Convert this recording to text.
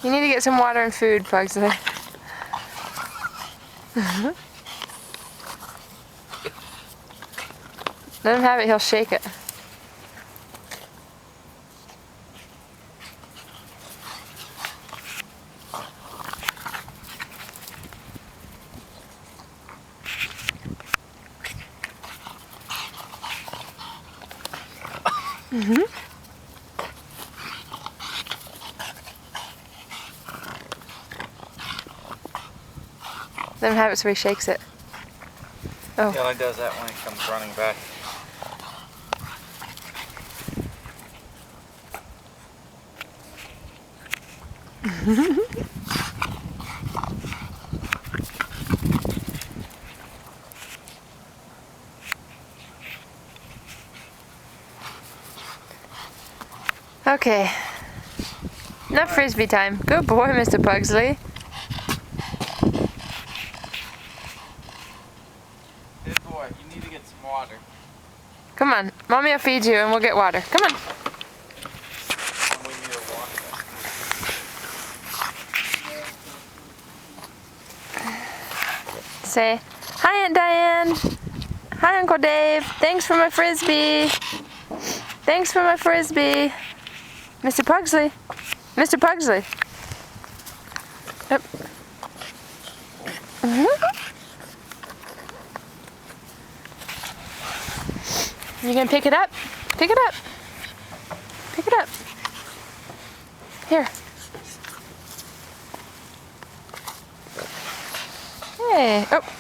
You need to get some water and food, Pugsley. Let him have it, he'll shake it. Let him have it so he shakes it. Oh. He only does that when he comes running back. Okay. Enough frisbee time. Good boy, Mr. Pugsley. Good boy, you need to get some water. Come on. Mommy will feed you and we'll get water. Come on. And we need to walk that. Say, hi Aunt Diane. Hi Uncle Dave. Thanks for my frisbee. Thanks for my frisbee. Mr. Pugsley. Mr. Pugsley. Yep. You gonna pick it up? Pick it up. Pick it up. Here. Hey. Oh.